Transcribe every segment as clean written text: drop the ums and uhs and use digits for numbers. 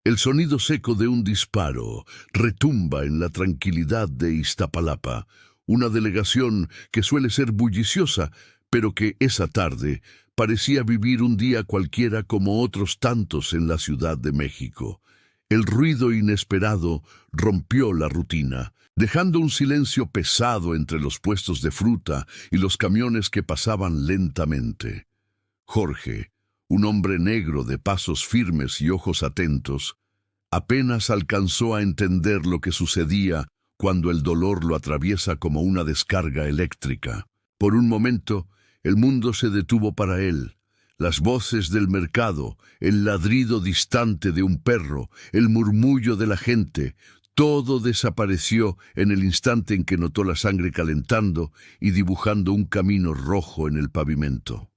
El sonido seco de un disparo retumba en la tranquilidad de Iztapalapa, una delegación que suele ser bulliciosa, pero que esa tarde parecía vivir un día cualquiera como otros tantos en la Ciudad de México. El ruido inesperado rompió la rutina, dejando un silencio pesado entre los puestos de fruta y los camiones que pasaban lentamente. Jorge, un hombre negro de pasos firmes y ojos atentos, apenas alcanzó a entender lo que sucedía cuando el dolor lo atraviesa como una descarga eléctrica. Por un momento, el mundo se detuvo para él. Las voces del mercado, el ladrido distante de un perro, el murmullo de la gente, todo desapareció en el instante en que notó la sangre calentando y dibujando un camino rojo en el pavimento.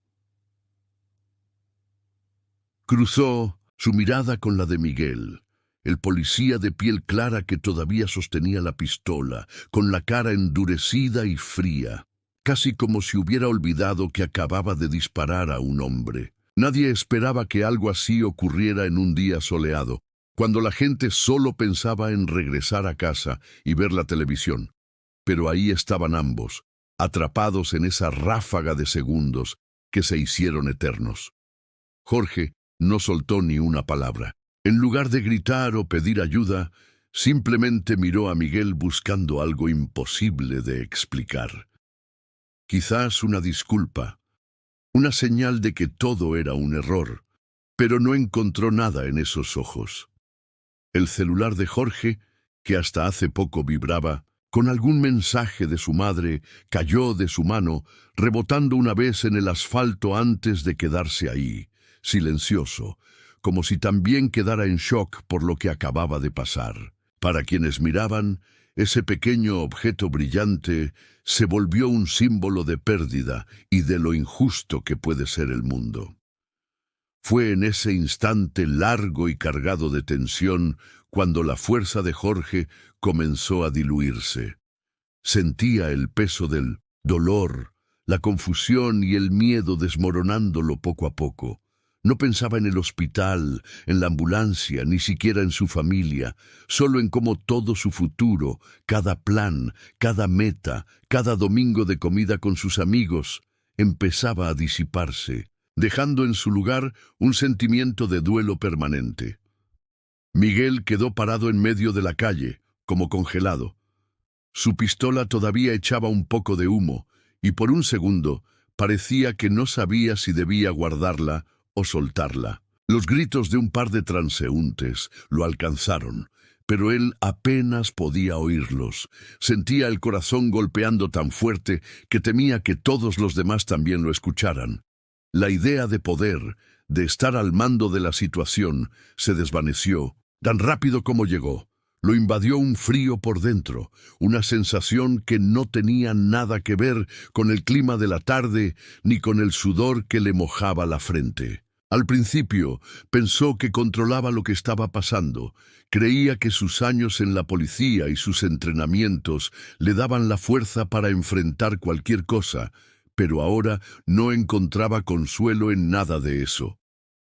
Cruzó su mirada con la de Miguel, el policía de piel clara que todavía sostenía la pistola, con la cara endurecida y fría, casi como si hubiera olvidado que acababa de disparar a un hombre. Nadie esperaba que algo así ocurriera en un día soleado, cuando la gente solo pensaba en regresar a casa y ver la televisión. Pero ahí estaban ambos, atrapados en esa ráfaga de segundos que se hicieron eternos. Jorge no soltó ni una palabra. En lugar de gritar o pedir ayuda, simplemente miró a Miguel buscando algo imposible de explicar. Quizás una disculpa, una señal de que todo era un error, pero no encontró nada en esos ojos. El celular de Jorge, que hasta hace poco vibraba, con algún mensaje de su madre, cayó de su mano, rebotando una vez en el asfalto antes de quedarse ahí, silencioso, como si también quedara en shock por lo que acababa de pasar. Para quienes miraban, ese pequeño objeto brillante se volvió un símbolo de pérdida y de lo injusto que puede ser el mundo. Fue en ese instante largo y cargado de tensión cuando la fuerza de Jorge comenzó a diluirse. Sentía el peso del dolor, la confusión y el miedo desmoronándolo poco a poco. No pensaba en el hospital, en la ambulancia, ni siquiera en su familia, solo en cómo todo su futuro, cada plan, cada meta, cada domingo de comida con sus amigos, empezaba a disiparse, dejando en su lugar un sentimiento de duelo permanente. Miguel quedó parado en medio de la calle, como congelado. Su pistola todavía echaba un poco de humo, y por un segundo parecía que no sabía si debía guardarla o soltarla. Los gritos de un par de transeúntes lo alcanzaron, pero él apenas podía oírlos. Sentía el corazón golpeando tan fuerte que temía que todos los demás también lo escucharan. La idea de poder, de estar al mando de la situación, se desvaneció, tan rápido como llegó. Lo invadió un frío por dentro, una sensación que no tenía nada que ver con el clima de la tarde ni con el sudor que le mojaba la frente. Al principio pensó que controlaba lo que estaba pasando. Creía que sus años en la policía y sus entrenamientos le daban la fuerza para enfrentar cualquier cosa, pero ahora no encontraba consuelo en nada de eso.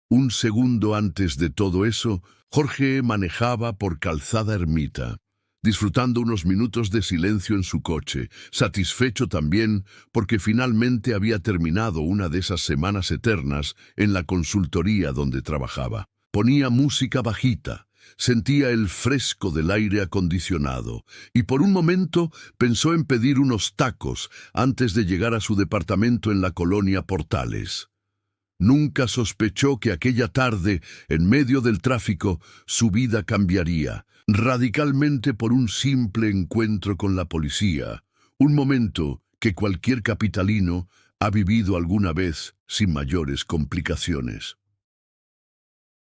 Un segundo antes de todo eso, Jorge manejaba por Calzada Ermita, disfrutando unos minutos de silencio en su coche, satisfecho también porque finalmente había terminado una de esas semanas eternas en la consultoría donde trabajaba. Ponía música bajita, sentía el fresco del aire acondicionado y por un momento pensó en pedir unos tacos antes de llegar a su departamento en la colonia Portales. Nunca sospechó que aquella tarde, en medio del tráfico, su vida cambiaría radicalmente por un simple encuentro con la policía, un momento que cualquier capitalino ha vivido alguna vez sin mayores complicaciones.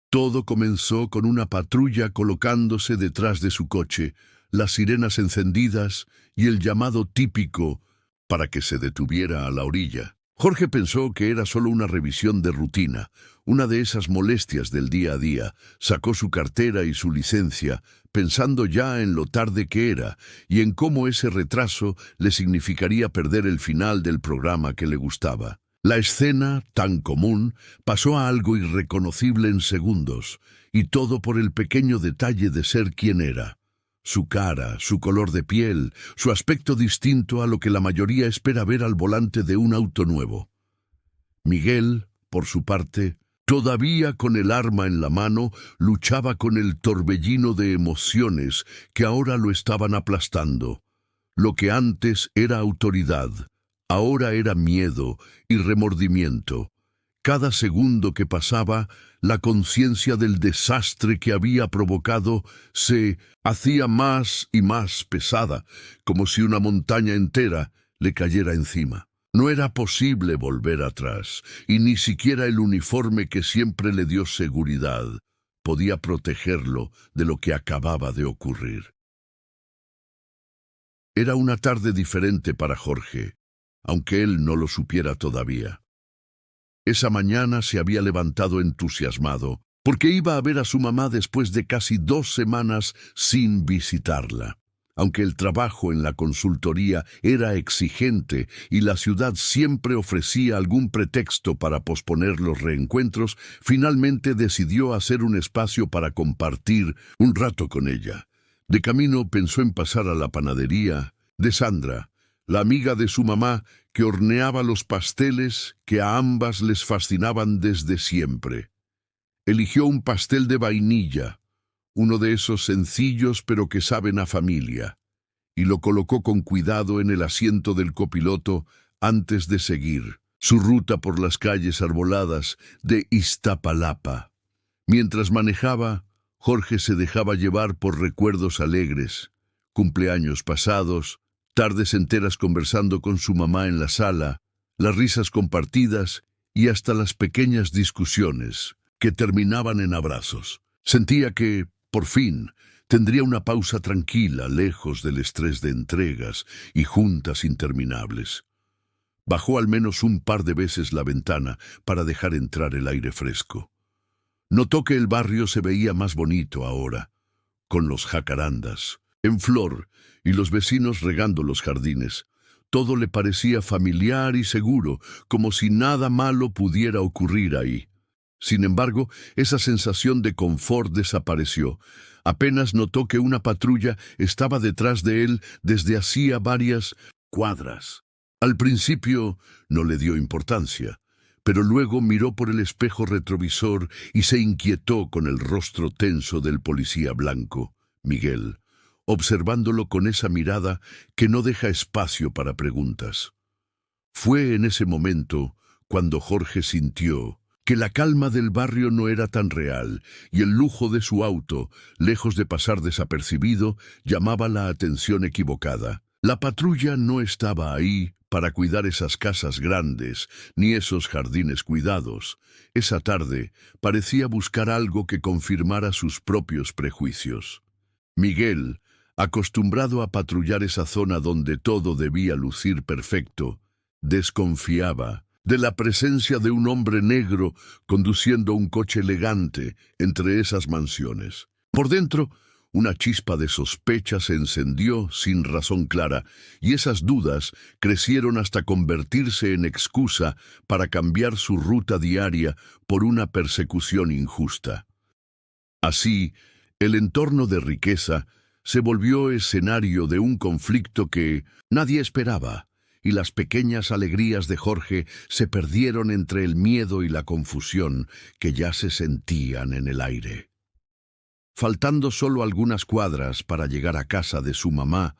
Todo comenzó con una patrulla colocándose detrás de su coche, las sirenas encendidas y el llamado típico para que se detuviera a la orilla. Jorge pensó que era solo una revisión de rutina, una de esas molestias del día a día. Sacó su cartera y su licencia, pensando ya en lo tarde que era y en cómo ese retraso le significaría perder el final del programa que le gustaba. La escena, tan común, pasó a algo irreconocible en segundos, y todo por el pequeño detalle de ser quien era. Su cara, su color de piel, su aspecto distinto a lo que la mayoría espera ver al volante de un auto nuevo. Miguel, por su parte, todavía con el arma en la mano, luchaba con el torbellino de emociones que ahora lo estaban aplastando. Lo que antes era autoridad, ahora era miedo y remordimiento. Cada segundo que pasaba, la conciencia del desastre que había provocado se hacía más y más pesada, como si una montaña entera le cayera encima. No era posible volver atrás, y ni siquiera el uniforme que siempre le dio seguridad podía protegerlo de lo que acababa de ocurrir. Era una tarde diferente para Jorge, aunque él no lo supiera todavía. Esa mañana se había levantado entusiasmado, porque iba a ver a su mamá después de casi 2 semanas sin visitarla. Aunque el trabajo en la consultoría era exigente y la ciudad siempre ofrecía algún pretexto para posponer los reencuentros, finalmente decidió hacer un espacio para compartir un rato con ella. De camino pensó en pasar a la panadería de Sandra, la amiga de su mamá que horneaba los pasteles que a ambas les fascinaban desde siempre. Eligió un pastel de vainilla, uno de esos sencillos pero que saben a familia, y lo colocó con cuidado en el asiento del copiloto antes de seguir su ruta por las calles arboladas de Iztapalapa. Mientras manejaba, Jorge se dejaba llevar por recuerdos alegres, cumpleaños pasados, tardes enteras conversando con su mamá en la sala, las risas compartidas y hasta las pequeñas discusiones que terminaban en abrazos. Sentía que, por fin, tendría una pausa tranquila, lejos del estrés de entregas y juntas interminables. Bajó al menos un par de veces la ventana para dejar entrar el aire fresco. Notó que el barrio se veía más bonito ahora, con los jacarandas en flor y los vecinos regando los jardines. Todo le parecía familiar y seguro, como si nada malo pudiera ocurrir ahí. Sin embargo, esa sensación de confort desapareció. Apenas notó que una patrulla estaba detrás de él desde hacía varias cuadras. Al principio no le dio importancia, pero luego miró por el espejo retrovisor y se inquietó con el rostro tenso del policía blanco, Miguel, observándolo con esa mirada que no deja espacio para preguntas. Fue en ese momento cuando Jorge sintió que la calma del barrio no era tan real y el lujo de su auto, lejos de pasar desapercibido, llamaba la atención equivocada. La patrulla no estaba ahí para cuidar esas casas grandes ni esos jardines cuidados. Esa tarde parecía buscar algo que confirmara sus propios prejuicios. Miguel, acostumbrado a patrullar esa zona donde todo debía lucir perfecto, desconfiaba de la presencia de un hombre negro conduciendo un coche elegante entre esas mansiones. Por dentro, una chispa de sospecha se encendió sin razón clara, y esas dudas crecieron hasta convertirse en excusa para cambiar su ruta diaria por una persecución injusta. Así, el entorno de riqueza se volvió escenario de un conflicto que nadie esperaba, y las pequeñas alegrías de Jorge se perdieron entre el miedo y la confusión que ya se sentían en el aire. Faltando solo algunas cuadras para llegar a casa de su mamá,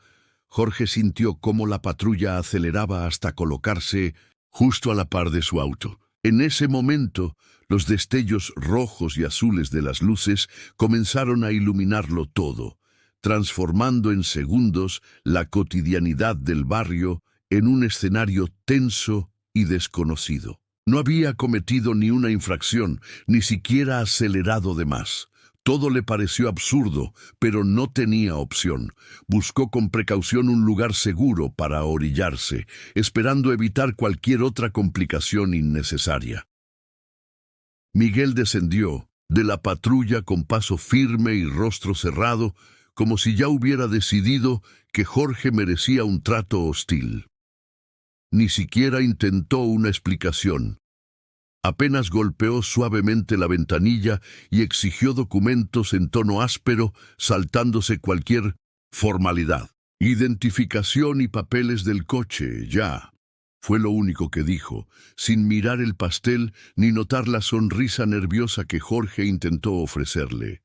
Jorge sintió cómo la patrulla aceleraba hasta colocarse justo a la par de su auto. En ese momento, los destellos rojos y azules de las luces comenzaron a iluminarlo todo, transformando en segundos la cotidianidad del barrio en un escenario tenso y desconocido. No había cometido ni una infracción, ni siquiera acelerado de más. Todo le pareció absurdo, pero no tenía opción. Buscó con precaución un lugar seguro para orillarse, esperando evitar cualquier otra complicación innecesaria. Miguel descendió de la patrulla con paso firme y rostro cerrado, como si ya hubiera decidido que Jorge merecía un trato hostil. Ni siquiera intentó una explicación. Apenas golpeó suavemente la ventanilla y exigió documentos en tono áspero, saltándose cualquier formalidad. Identificación y papeles del coche, ya. Fue lo único que dijo, sin mirar el pastel ni notar la sonrisa nerviosa que Jorge intentó ofrecerle.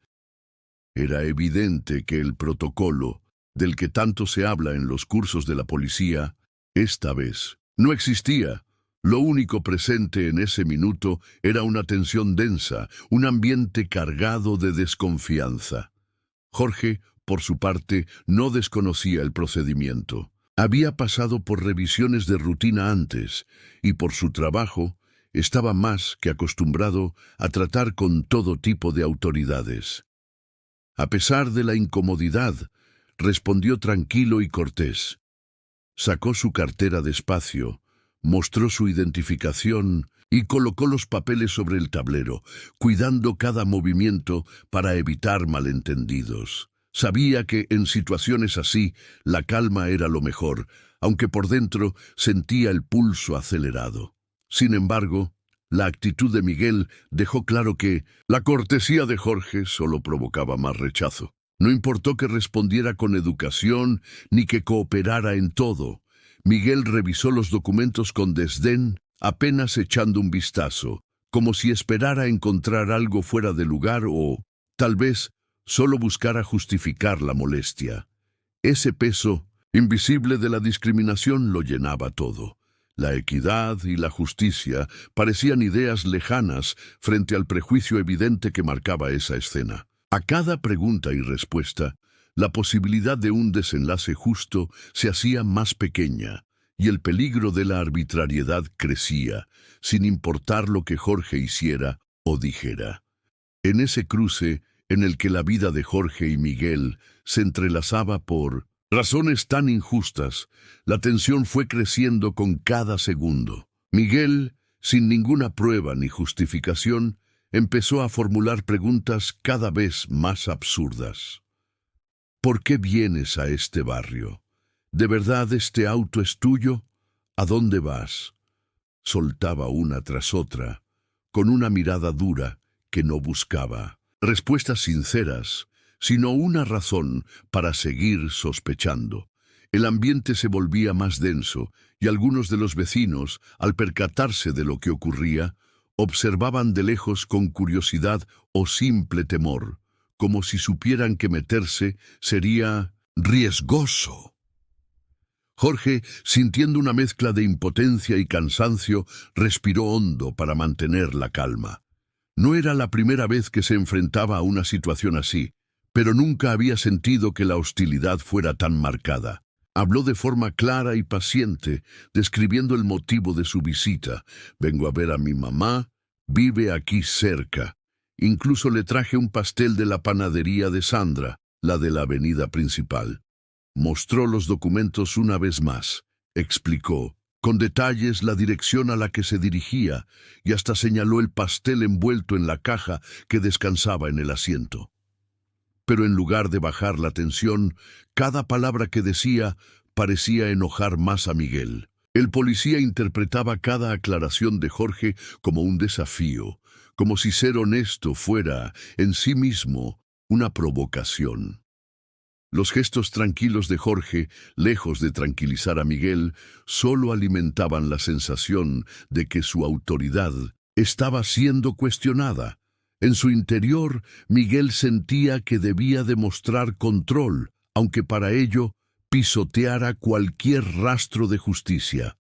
Era evidente que el protocolo, del que tanto se habla en los cursos de la policía, esta vez no existía. Lo único presente en ese minuto era una tensión densa, un ambiente cargado de desconfianza. Jorge, por su parte, no desconocía el procedimiento. Había pasado por revisiones de rutina antes, y por su trabajo estaba más que acostumbrado a tratar con todo tipo de autoridades. A pesar de la incomodidad, respondió tranquilo y cortés. Sacó su cartera despacio, mostró su identificación y colocó los papeles sobre el tablero, cuidando cada movimiento para evitar malentendidos. Sabía que en situaciones así la calma era lo mejor, aunque por dentro sentía el pulso acelerado. Sin embargo, la actitud de Miguel dejó claro que la cortesía de Jorge solo provocaba más rechazo. No importó que respondiera con educación ni que cooperara en todo. Miguel revisó los documentos con desdén, apenas echando un vistazo, como si esperara encontrar algo fuera de lugar o, tal vez, solo buscara justificar la molestia. Ese peso invisible de la discriminación lo llenaba todo. La equidad y la justicia parecían ideas lejanas frente al prejuicio evidente que marcaba esa escena. A cada pregunta y respuesta, la posibilidad de un desenlace justo se hacía más pequeña, y el peligro de la arbitrariedad crecía, sin importar lo que Jorge hiciera o dijera. En ese cruce, en el que la vida de Jorge y Miguel se entrelazaba por razones tan injustas, la tensión fue creciendo con cada segundo. Miguel, sin ninguna prueba ni justificación, empezó a formular preguntas cada vez más absurdas. ¿Por qué vienes a este barrio? ¿De verdad este auto es tuyo? ¿A dónde vas? Soltaba una tras otra, con una mirada dura que no buscaba respuestas sinceras, sino una razón para seguir sospechando. El ambiente se volvía más denso y algunos de los vecinos, al percatarse de lo que ocurría, observaban de lejos con curiosidad o simple temor, como si supieran que meterse sería riesgoso. Jorge, sintiendo una mezcla de impotencia y cansancio, respiró hondo para mantener la calma. No era la primera vez que se enfrentaba a una situación así, pero nunca había sentido que la hostilidad fuera tan marcada. Habló de forma clara y paciente, describiendo el motivo de su visita. Vengo a ver a mi mamá, vive aquí cerca. Incluso le traje un pastel de la panadería de Sandra, la de la avenida principal. Mostró los documentos una vez más, explicó con detalles la dirección a la que se dirigía y hasta señaló el pastel envuelto en la caja que descansaba en el asiento. Pero en lugar de bajar la tensión, cada palabra que decía parecía enojar más a Miguel. El policía interpretaba cada aclaración de Jorge como un desafío, como si ser honesto fuera, en sí mismo, una provocación. Los gestos tranquilos de Jorge, lejos de tranquilizar a Miguel, solo alimentaban la sensación de que su autoridad estaba siendo cuestionada. En su interior, Miguel sentía que debía demostrar control, aunque para ello pisoteara cualquier rastro de justicia.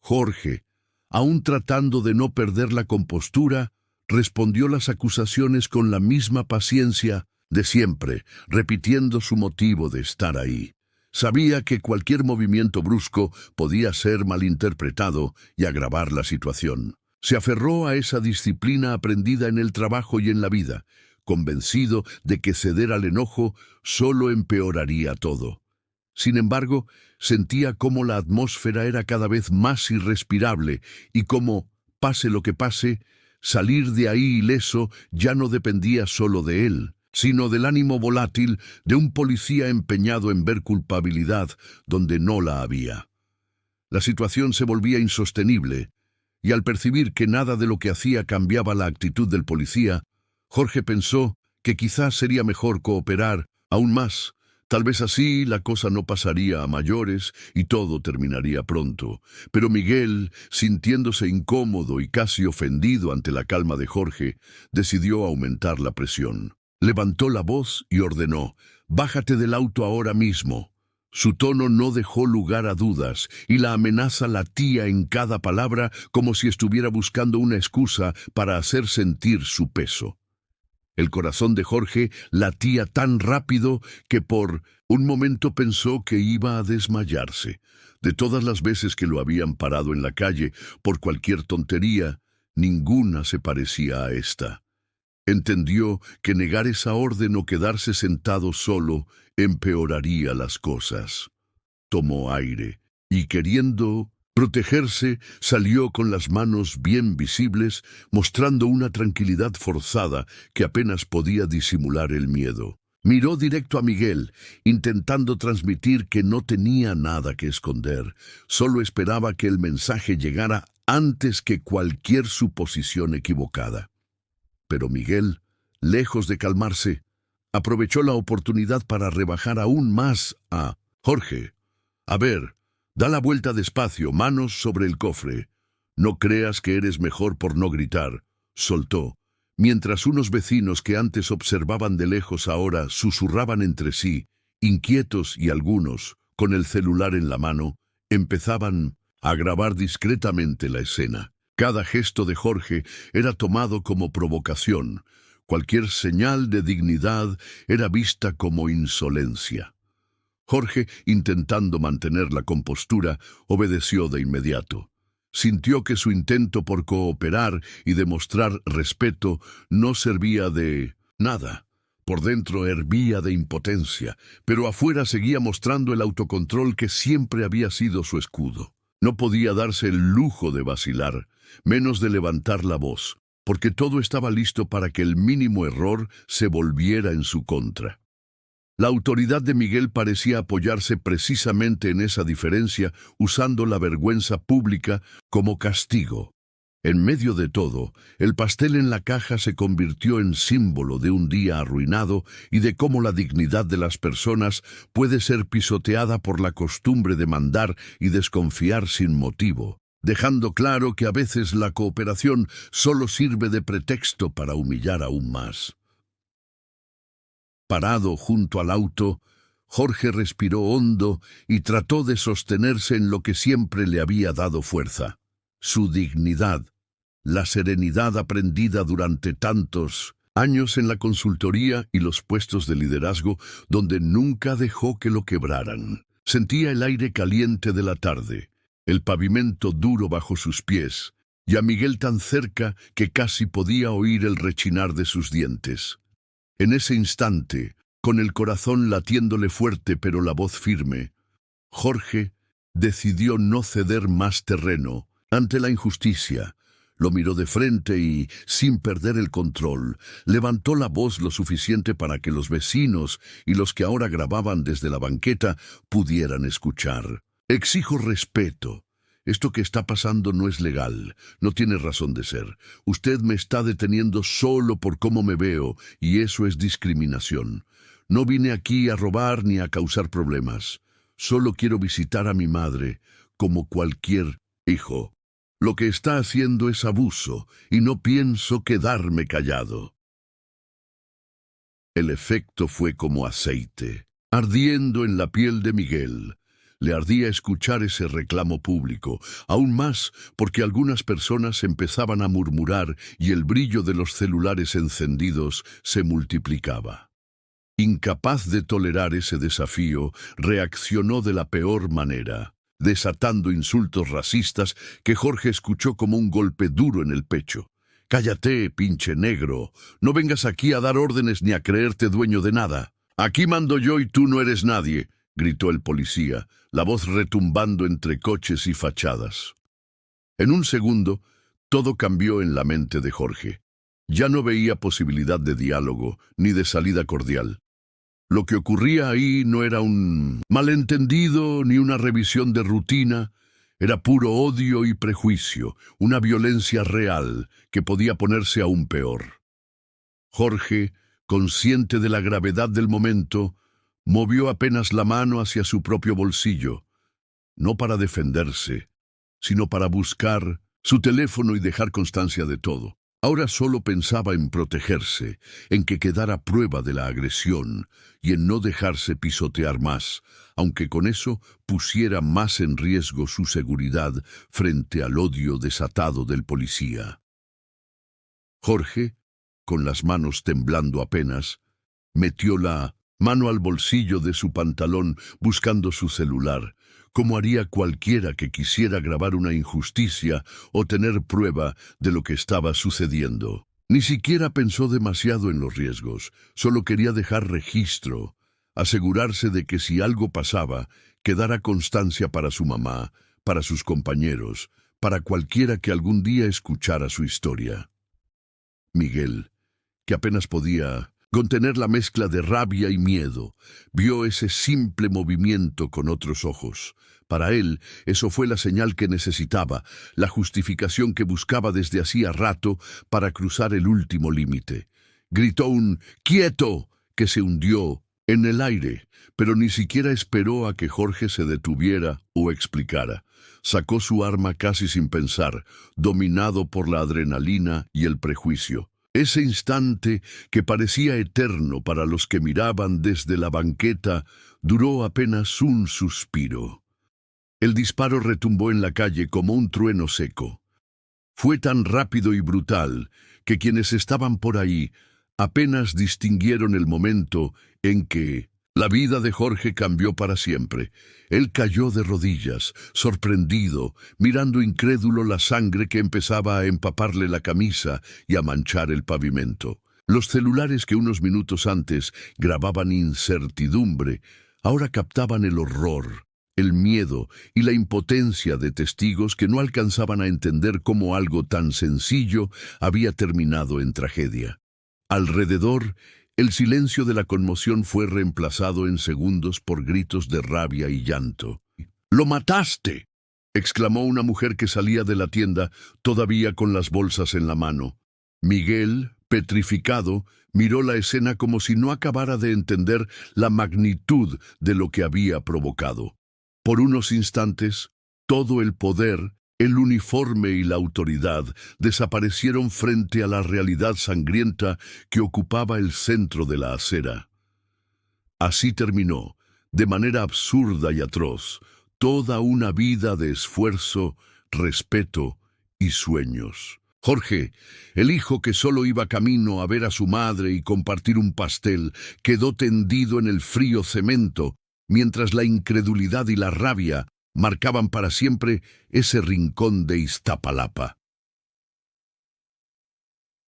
Jorge, aún tratando de no perder la compostura, respondió las acusaciones con la misma paciencia de siempre, repitiendo su motivo de estar ahí. Sabía que cualquier movimiento brusco podía ser malinterpretado y agravar la situación. Se aferró a esa disciplina aprendida en el trabajo y en la vida, convencido de que ceder al enojo solo empeoraría todo. Sin embargo, sentía cómo la atmósfera era cada vez más irrespirable y cómo, pase lo que pase, salir de ahí ileso ya no dependía solo de él, sino del ánimo volátil de un policía empeñado en ver culpabilidad donde no la había. La situación se volvía insostenible, y al percibir que nada de lo que hacía cambiaba la actitud del policía, Jorge pensó que quizás sería mejor cooperar aún más. Tal vez así la cosa no pasaría a mayores y todo terminaría pronto. Pero Miguel, sintiéndose incómodo y casi ofendido ante la calma de Jorge, decidió aumentar la presión. Levantó la voz y ordenó: «Bájate del auto ahora mismo». Su tono no dejó lugar a dudas, y la amenaza latía en cada palabra como si estuviera buscando una excusa para hacer sentir su peso. El corazón de Jorge latía tan rápido que por un momento pensó que iba a desmayarse. De todas las veces que lo habían parado en la calle por cualquier tontería, ninguna se parecía a esta. Entendió que negar esa orden o quedarse sentado solo empeoraría las cosas. Tomó aire y, queriendo protegerse, salió con las manos bien visibles, mostrando una tranquilidad forzada que apenas podía disimular el miedo. Miró directo a Miguel, intentando transmitir que no tenía nada que esconder. Solo esperaba que el mensaje llegara antes que cualquier suposición equivocada. Pero Miguel, lejos de calmarse, aprovechó la oportunidad para rebajar aún más a Jorge. «A ver, da la vuelta despacio, manos sobre el cofre. No creas que eres mejor por no gritar», soltó, mientras unos vecinos que antes observaban de lejos ahora susurraban entre sí, inquietos y algunos, con el celular en la mano, empezaban a grabar discretamente la escena. Cada gesto de Jorge era tomado como provocación. Cualquier señal de dignidad era vista como insolencia. Jorge, intentando mantener la compostura, obedeció de inmediato. Sintió que su intento por cooperar y demostrar respeto no servía de nada. Por dentro hervía de impotencia, pero afuera seguía mostrando el autocontrol que siempre había sido su escudo. No podía darse el lujo de vacilar, menos de levantar la voz, porque todo estaba listo para que el mínimo error se volviera en su contra. La autoridad de Miguel parecía apoyarse precisamente en esa diferencia, usando la vergüenza pública como castigo. En medio de todo, el pastel en la caja se convirtió en símbolo de un día arruinado y de cómo la dignidad de las personas puede ser pisoteada por la costumbre de mandar y desconfiar sin motivo, dejando claro que a veces la cooperación solo sirve de pretexto para humillar aún más. Parado junto al auto, Jorge respiró hondo y trató de sostenerse en lo que siempre le había dado fuerza: su dignidad, la serenidad aprendida durante tantos años en la consultoría y los puestos de liderazgo, donde nunca dejó que lo quebraran. Sentía el aire caliente de la tarde, el pavimento duro bajo sus pies, y a Miguel tan cerca que casi podía oír el rechinar de sus dientes. En ese instante, con el corazón latiéndole fuerte pero la voz firme, Jorge decidió no ceder más terreno ante la injusticia. Lo miró de frente y, sin perder el control, levantó la voz lo suficiente para que los vecinos y los que ahora grababan desde la banqueta pudieran escuchar. «Exijo respeto. Esto que está pasando no es legal, no tiene razón de ser. Usted me está deteniendo solo por cómo me veo, y eso es discriminación. No vine aquí a robar ni a causar problemas. Solo quiero visitar a mi madre, como cualquier hijo. Lo que está haciendo es abuso, y no pienso quedarme callado». El efecto fue como aceite, ardiendo en la piel de Miguel. Le ardía escuchar ese reclamo público, aún más porque algunas personas empezaban a murmurar y el brillo de los celulares encendidos se multiplicaba. Incapaz de tolerar ese desafío, reaccionó de la peor manera, desatando insultos racistas que Jorge escuchó como un golpe duro en el pecho. «Cállate, pinche negro. No vengas aquí a dar órdenes ni a creerte dueño de nada. Aquí mando yo y tú no eres nadie», gritó el policía, la voz retumbando entre coches y fachadas. En un segundo, todo cambió en la mente de Jorge. Ya no veía posibilidad de diálogo ni de salida cordial. Lo que ocurría ahí no era un malentendido ni una revisión de rutina, Era puro odio y prejuicio, una violencia real que podía ponerse aún peor. Jorge, consciente de la gravedad del momento, movió apenas la mano hacia su propio bolsillo, no para defenderse, sino para buscar su teléfono y dejar constancia de todo. Ahora solo pensaba en protegerse, en que quedara prueba de la agresión y en no dejarse pisotear más, aunque con eso pusiera más en riesgo su seguridad frente al odio desatado del policía. Jorge, con las manos temblando apenas, metió la mano al bolsillo de su pantalón buscando su celular, como haría cualquiera que quisiera grabar una injusticia o tener prueba de lo que estaba sucediendo. Ni siquiera pensó demasiado en los riesgos, solo quería dejar registro, asegurarse de que si algo pasaba, quedara constancia para su mamá, para sus compañeros, para cualquiera que algún día escuchara su historia. Miguel, que apenas podía contener la mezcla de rabia y miedo, vio ese simple movimiento con otros ojos. Para él, eso fue la señal que necesitaba, la justificación que buscaba desde hacía rato para cruzar el último límite. Gritó un «¡Quieto!» que se hundió en el aire, pero ni siquiera esperó a que Jorge se detuviera o explicara. Sacó su arma casi sin pensar, dominado por la adrenalina y el prejuicio. Ese instante, que parecía eterno para los que miraban desde la banqueta, duró apenas un suspiro. El disparo retumbó en la calle como un trueno seco. Fue tan rápido y brutal que quienes estaban por ahí apenas distinguieron el momento en que la vida de Jorge cambió para siempre. Él cayó de rodillas, sorprendido, mirando incrédulo la sangre que empezaba a empaparle la camisa y a manchar el pavimento. Los celulares que unos minutos antes grababan incertidumbre, ahora captaban el horror, el miedo y la impotencia de testigos que no alcanzaban a entender cómo algo tan sencillo había terminado en tragedia. Alrededor, el silencio de la conmoción fue reemplazado en segundos por gritos de rabia y llanto. «¡Lo mataste!», exclamó una mujer que salía de la tienda, todavía con las bolsas en la mano. Miguel, petrificado, miró la escena como si no acabara de entender la magnitud de lo que había provocado. Por unos instantes, todo el poder, el uniforme y la autoridad desaparecieron frente a la realidad sangrienta que ocupaba el centro de la acera. Así terminó, de manera absurda y atroz, toda una vida de esfuerzo, respeto y sueños. Jorge, el hijo que solo iba camino a ver a su madre y compartir un pastel, quedó tendido en el frío cemento, mientras la incredulidad y la rabia marcaban para siempre ese rincón de Iztapalapa.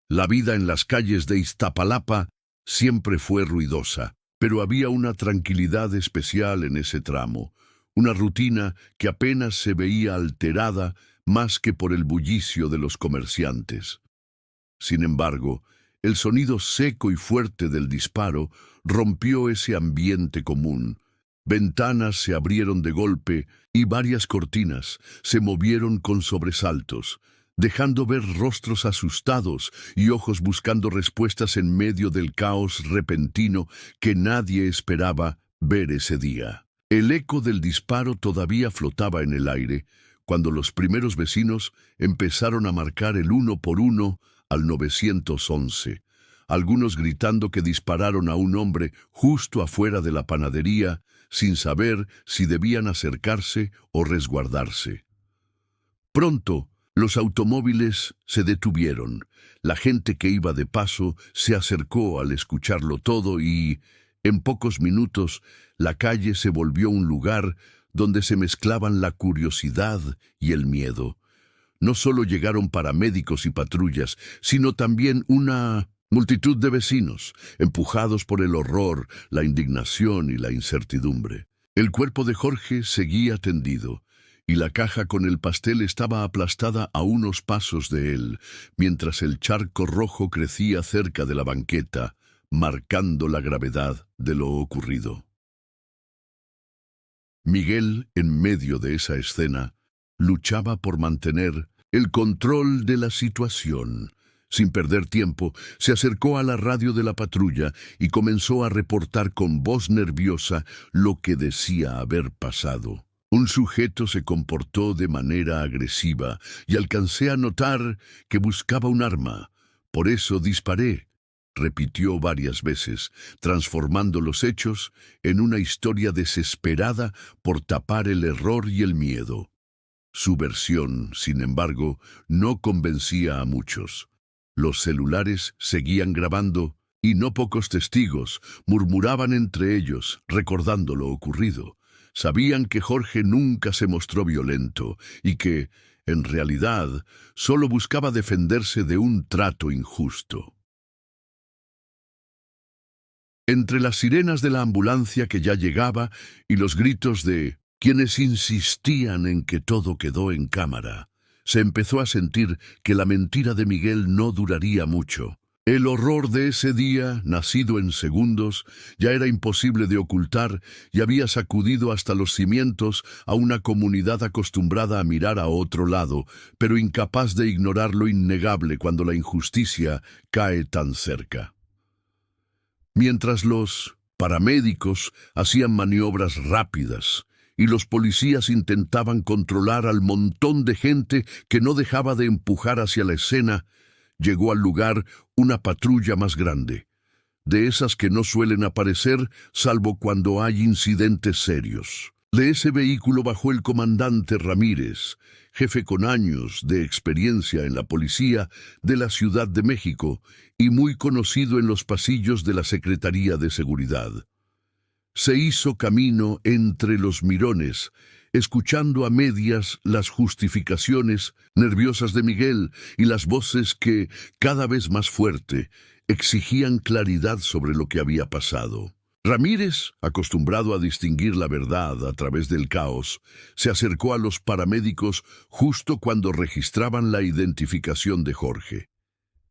La vida en las calles de Iztapalapa siempre fue ruidosa, pero había una tranquilidad especial en ese tramo, una rutina que apenas se veía alterada más que por el bullicio de los comerciantes. Sin embargo, el sonido seco y fuerte del disparo rompió ese ambiente común. Ventanas se abrieron de golpe y varias cortinas se movieron con sobresaltos, dejando ver rostros asustados y ojos buscando respuestas en medio del caos repentino que nadie esperaba ver ese día. El eco del disparo todavía flotaba en el aire cuando los primeros vecinos empezaron a marcar el 1 por 1 al 911, algunos gritando que dispararon a un hombre justo afuera de la panadería, sin saber si debían acercarse o resguardarse. Pronto, los automóviles se detuvieron. La gente que iba de paso se acercó al escucharlo todo y, en pocos minutos, la calle se volvió un lugar donde se mezclaban la curiosidad y el miedo. No solo llegaron paramédicos y patrullas, sino también una multitud de vecinos, empujados por el horror, la indignación y la incertidumbre. El cuerpo de Jorge seguía tendido, y la caja con el pastel estaba aplastada a unos pasos de él, mientras el charco rojo crecía cerca de la banqueta, marcando la gravedad de lo ocurrido. Miguel, en medio de esa escena, Luchaba por mantener el control de la situación. Sin perder tiempo, se acercó a la radio de la patrulla y comenzó a reportar con voz nerviosa lo que decía haber pasado. Un sujeto se comportó de manera agresiva y alcancé a notar que buscaba un arma. Por eso disparé, repitió varias veces, transformando los hechos en una historia desesperada por tapar el error y el miedo. Su versión, sin embargo, no convencía a muchos. Los celulares seguían grabando y no pocos testigos murmuraban entre ellos, recordando lo ocurrido. Sabían que Jorge nunca se mostró violento y que, en realidad, solo buscaba defenderse de un trato injusto. Entre las sirenas de la ambulancia que ya llegaba y los gritos de quienes insistían en que todo quedó en cámara, se empezó a sentir que la mentira de Miguel no duraría mucho. El horror de ese día, nacido en segundos, ya era imposible de ocultar y había sacudido hasta los cimientos a una comunidad acostumbrada a mirar a otro lado, pero incapaz de ignorar lo innegable cuando la injusticia cae tan cerca. Mientras los paramédicos hacían maniobras rápidas y los policías intentaban controlar al montón de gente que no dejaba de empujar hacia la escena, llegó al lugar una patrulla más grande, de esas que no suelen aparecer salvo cuando hay incidentes serios. De ese vehículo bajó el comandante Ramírez, jefe con años de experiencia en la policía de la Ciudad de México y muy conocido en los pasillos de la Secretaría de Seguridad. Se hizo camino entre los mirones, escuchando a medias las justificaciones nerviosas de Miguel y las voces que, cada vez más fuerte, exigían claridad sobre lo que había pasado. Ramírez, acostumbrado a distinguir la verdad a través del caos, se acercó a los paramédicos justo cuando registraban la identificación de Jorge.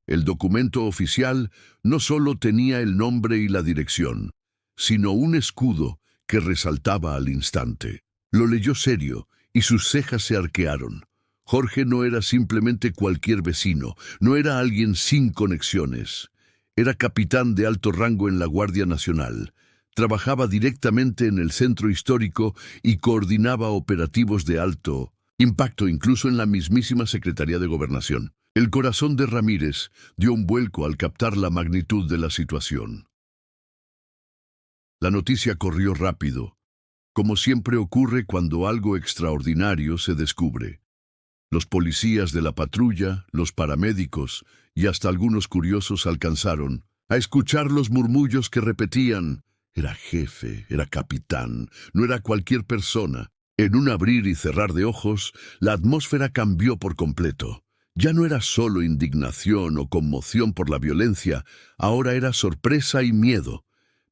El documento oficial no solo tenía el nombre y la dirección, sino un escudo que resaltaba al instante. Lo leyó serio y sus cejas se arquearon. Jorge no era simplemente cualquier vecino, no era alguien sin conexiones. Era capitán de alto rango en la Guardia Nacional. Trabajaba directamente en el centro histórico y coordinaba operativos de alto impacto incluso en la mismísima Secretaría de Gobernación. El corazón de Ramírez dio un vuelco al captar la magnitud de la situación. La noticia corrió rápido, como siempre ocurre cuando algo extraordinario se descubre. Los policías de la patrulla, los paramédicos y hasta algunos curiosos alcanzaron a escuchar los murmullos que repetían: era jefe, era capitán, no era cualquier persona. En un abrir y cerrar de ojos, la atmósfera cambió por completo. Ya no era solo indignación o conmoción por la violencia, ahora era sorpresa y miedo.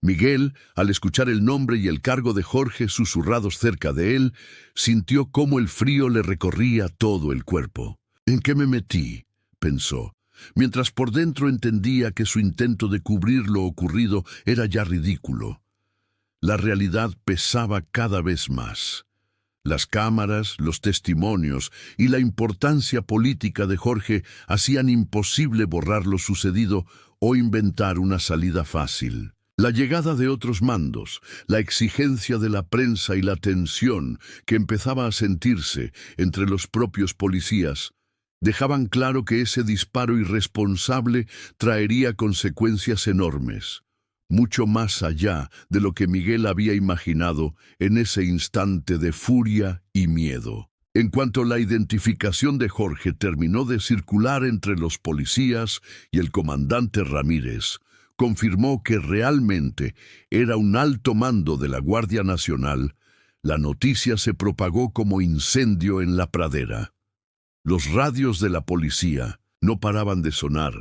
Miguel, al escuchar el nombre y el cargo de Jorge susurrados cerca de él, sintió cómo el frío le recorría todo el cuerpo. ¿En qué me metí?, pensó, mientras por dentro entendía que su intento de cubrir lo ocurrido era ya ridículo. La realidad pesaba cada vez más. Las cámaras, los testimonios y la importancia política de Jorge hacían imposible borrar lo sucedido o inventar una salida fácil. La llegada de otros mandos, la exigencia de la prensa y la tensión que empezaba a sentirse entre los propios policías dejaban claro que ese disparo irresponsable traería consecuencias enormes, mucho más allá de lo que Miguel había imaginado en ese instante de furia y miedo. En cuanto la identificación de Jorge terminó de circular entre los policías y el comandante Ramírez, confirmó que realmente era un alto mando de la Guardia Nacional, la noticia se propagó como incendio en la pradera. Los radios de la policía no paraban de sonar.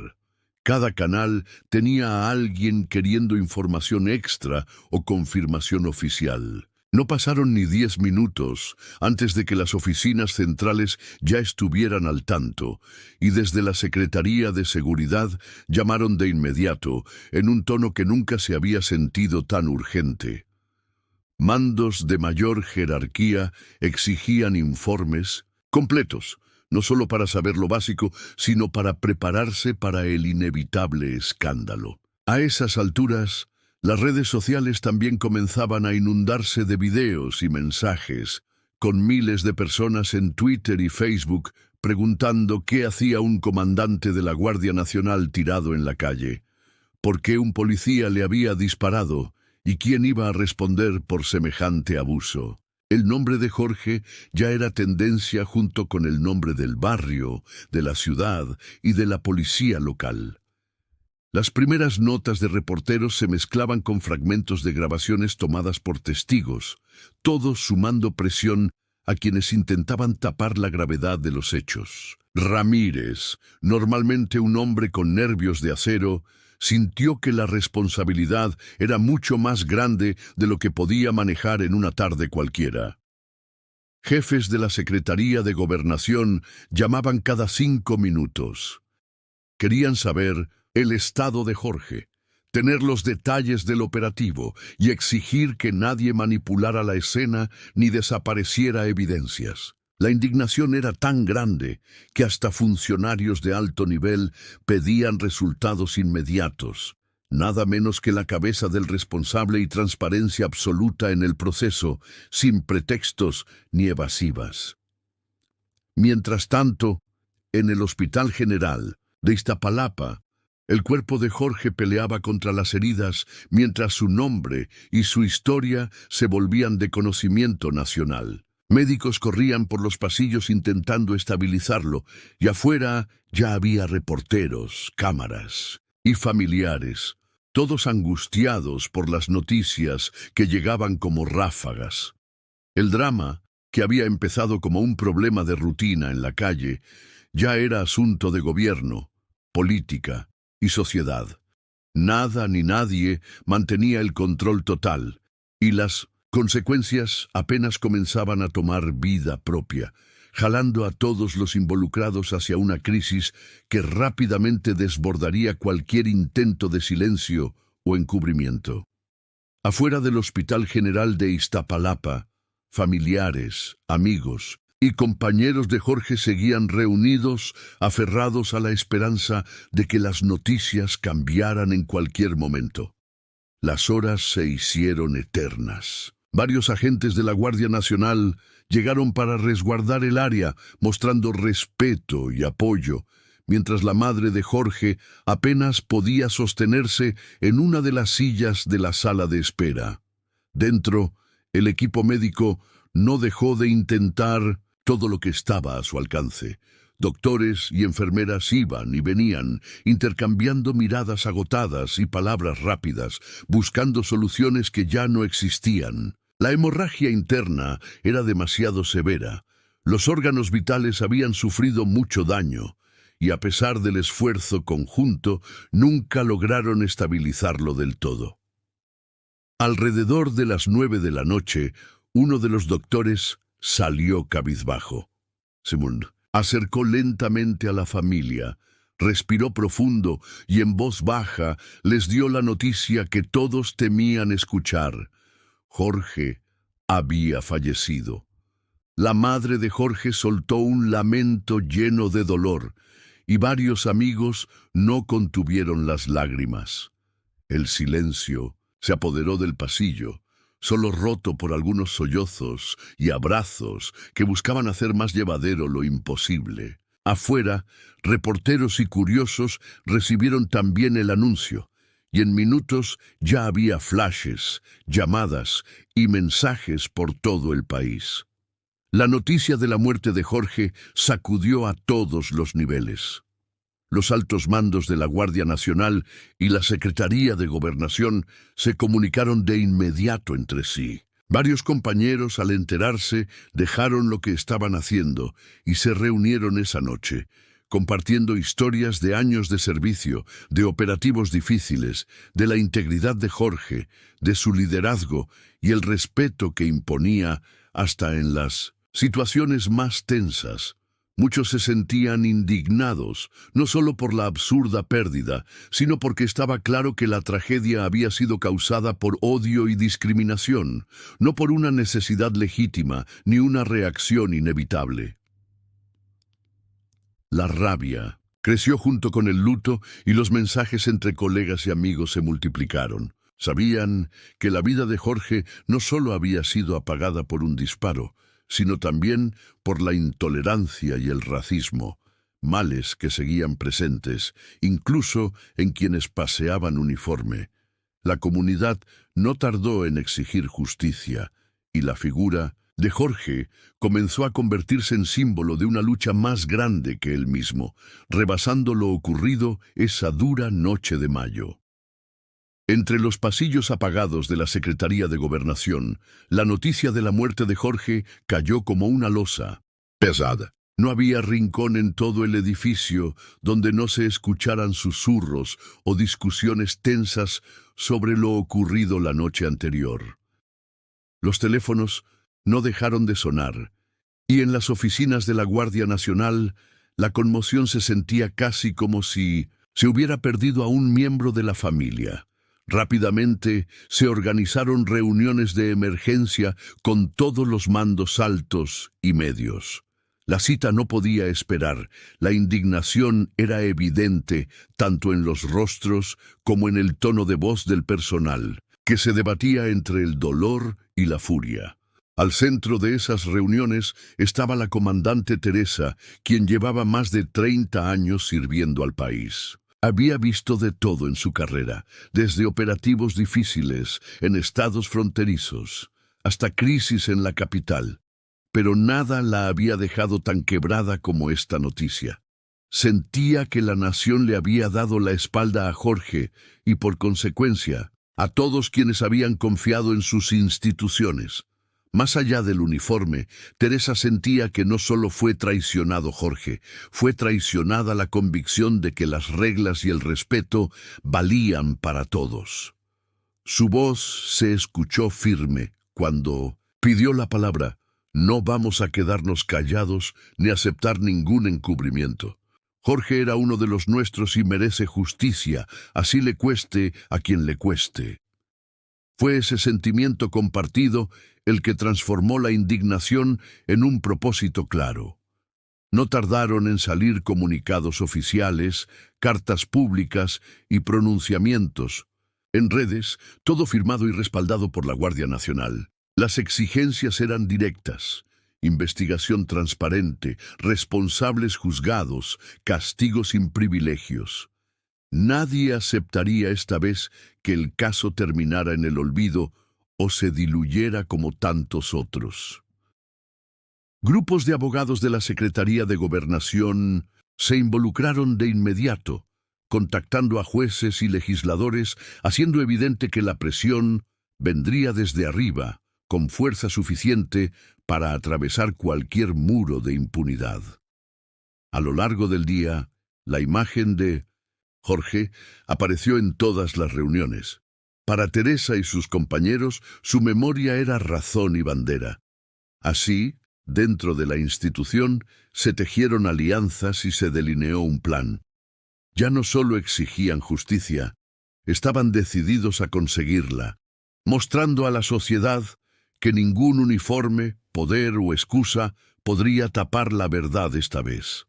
Cada canal tenía a alguien queriendo información extra o confirmación oficial. No pasaron ni 10 minutos antes de que las oficinas centrales ya estuvieran al tanto, y desde la Secretaría de Seguridad llamaron de inmediato, en un tono que nunca se había sentido tan urgente. Mandos de mayor jerarquía exigían informes, completos, no solo para saber lo básico, sino para prepararse para el inevitable escándalo. A esas alturas, las redes sociales también comenzaban a inundarse de videos y mensajes, con miles de personas en Twitter y Facebook preguntando qué hacía un comandante de la Guardia Nacional tirado en la calle, por qué un policía le había disparado y quién iba a responder por semejante abuso. El nombre de Jorge ya era tendencia junto con el nombre del barrio, de la ciudad y de la policía local. Las primeras notas de reporteros se mezclaban con fragmentos de grabaciones tomadas por testigos, todos sumando presión a quienes intentaban tapar la gravedad de los hechos. Ramírez, normalmente un hombre con nervios de acero, sintió que la responsabilidad era mucho más grande de lo que podía manejar en una tarde cualquiera. Jefes de la Secretaría de Gobernación llamaban cada 5 minutos. Querían saber el estado de Jorge, tener los detalles del operativo y exigir que nadie manipulara la escena ni desapareciera evidencias. La indignación era tan grande que hasta funcionarios de alto nivel pedían resultados inmediatos, nada menos que la cabeza del responsable y transparencia absoluta en el proceso, sin pretextos ni evasivas. Mientras tanto, en el Hospital General de Iztapalapa, el cuerpo de Jorge peleaba contra las heridas mientras su nombre y su historia se volvían de conocimiento nacional. Médicos corrían por los pasillos intentando estabilizarlo, y afuera ya había reporteros, cámaras y familiares, todos angustiados por las noticias que llegaban como ráfagas. El drama, que había empezado como un problema de rutina en la calle, ya era asunto de gobierno, política y sociedad. Nada ni nadie mantenía el control total, y las consecuencias apenas comenzaban a tomar vida propia, jalando a todos los involucrados hacia una crisis que rápidamente desbordaría cualquier intento de silencio o encubrimiento. Afuera del Hospital General de Iztapalapa, familiares, amigos y compañeros de Jorge seguían reunidos, aferrados a la esperanza de que las noticias cambiaran en cualquier momento. Las horas se hicieron eternas. Varios agentes de la Guardia Nacional llegaron para resguardar el área, mostrando respeto y apoyo, mientras la madre de Jorge apenas podía sostenerse en una de las sillas de la sala de espera. Dentro, el equipo médico no dejó de intentar todo lo que estaba a su alcance. Doctores y enfermeras iban y venían, intercambiando miradas agotadas y palabras rápidas, buscando soluciones que ya no existían. La hemorragia interna era demasiado severa. Los órganos vitales habían sufrido mucho daño, y a pesar del esfuerzo conjunto, nunca lograron estabilizarlo del todo. Alrededor de las 9 de la noche, uno de los doctores salió cabizbajo. Simón acercó lentamente a la familia, respiró profundo y en voz baja les dio la noticia que todos temían escuchar. Jorge había fallecido. La madre de Jorge soltó un lamento lleno de dolor, y varios amigos no contuvieron las lágrimas. El silencio se apoderó del pasillo, solo roto por algunos sollozos y abrazos que buscaban hacer más llevadero lo imposible. Afuera, reporteros y curiosos recibieron también el anuncio, y en minutos ya había flashes, llamadas y mensajes por todo el país. La noticia de la muerte de Jorge sacudió a todos los niveles. Los altos mandos de la Guardia Nacional y la Secretaría de Gobernación se comunicaron de inmediato entre sí. Varios compañeros, al enterarse, dejaron lo que estaban haciendo y se reunieron esa noche, compartiendo historias de años de servicio, de operativos difíciles, de la integridad de Jorge, de su liderazgo y el respeto que imponía hasta en las situaciones más tensas. Muchos se sentían indignados, no solo por la absurda pérdida, sino porque estaba claro que la tragedia había sido causada por odio y discriminación, no por una necesidad legítima ni una reacción inevitable. La rabia creció junto con el luto y los mensajes entre colegas y amigos se multiplicaron. Sabían que la vida de Jorge no solo había sido apagada por un disparo, sino también por la intolerancia y el racismo, males que seguían presentes, incluso en quienes paseaban uniforme. La comunidad no tardó en exigir justicia, y la figura de Jorge comenzó a convertirse en símbolo de una lucha más grande que él mismo, rebasando lo ocurrido esa dura noche de mayo. Entre los pasillos apagados de la Secretaría de Gobernación, la noticia de la muerte de Jorge cayó como una losa pesada. No había rincón en todo el edificio donde no se escucharan susurros o discusiones tensas sobre lo ocurrido la noche anterior. Los teléfonos no dejaron de sonar, y en las oficinas de la Guardia Nacional la conmoción se sentía casi como si se hubiera perdido a un miembro de la familia. Rápidamente se organizaron reuniones de emergencia con todos los mandos altos y medios. La cita no podía esperar. La indignación era evidente tanto en los rostros como en el tono de voz del personal, que se debatía entre el dolor y la furia. Al centro de esas reuniones estaba la comandante Teresa, quien llevaba más de 30 años sirviendo al país. Había visto de todo en su carrera, desde operativos difíciles en estados fronterizos hasta crisis en la capital, pero nada la había dejado tan quebrada como esta noticia. Sentía que la nación le había dado la espalda a Jorge y, por consecuencia, a todos quienes habían confiado en sus instituciones. Más allá del uniforme, Teresa sentía que no solo fue traicionado Jorge, fue traicionada la convicción de que las reglas y el respeto valían para todos. Su voz se escuchó firme cuando pidió la palabra. No vamos a quedarnos callados ni aceptar ningún encubrimiento. Jorge era uno de los nuestros y merece justicia, así le cueste a quien le cueste. Fue ese sentimiento compartido el que transformó la indignación en un propósito claro. No tardaron en salir comunicados oficiales, cartas públicas y pronunciamientos. En redes, todo firmado y respaldado por la Guardia Nacional. Las exigencias eran directas: investigación transparente, responsables juzgados, castigos sin privilegios. Nadie aceptaría esta vez que el caso terminara en el olvido o se diluyera como tantos otros. Grupos de abogados de la Secretaría de Gobernación se involucraron de inmediato, contactando a jueces y legisladores, haciendo evidente que la presión vendría desde arriba, con fuerza suficiente para atravesar cualquier muro de impunidad. A lo largo del día, la imagen de Jorge apareció en todas las reuniones. Para Teresa y sus compañeros, su memoria era razón y bandera. Así, dentro de la institución, se tejieron alianzas y se delineó un plan. Ya no solo exigían justicia, estaban decididos a conseguirla, mostrando a la sociedad que ningún uniforme, poder o excusa podría tapar la verdad esta vez.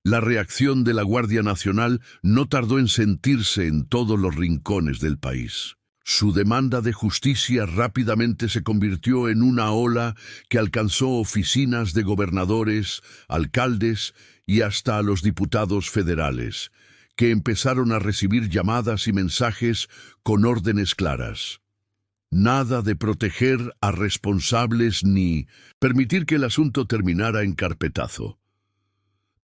La reacción de la Guardia Nacional no tardó en sentirse en todos los rincones del país. Su demanda de justicia rápidamente se convirtió en una ola que alcanzó oficinas de gobernadores, alcaldes y hasta a los diputados federales, que empezaron a recibir llamadas y mensajes con órdenes claras. Nada de proteger a responsables ni permitir que el asunto terminara en carpetazo.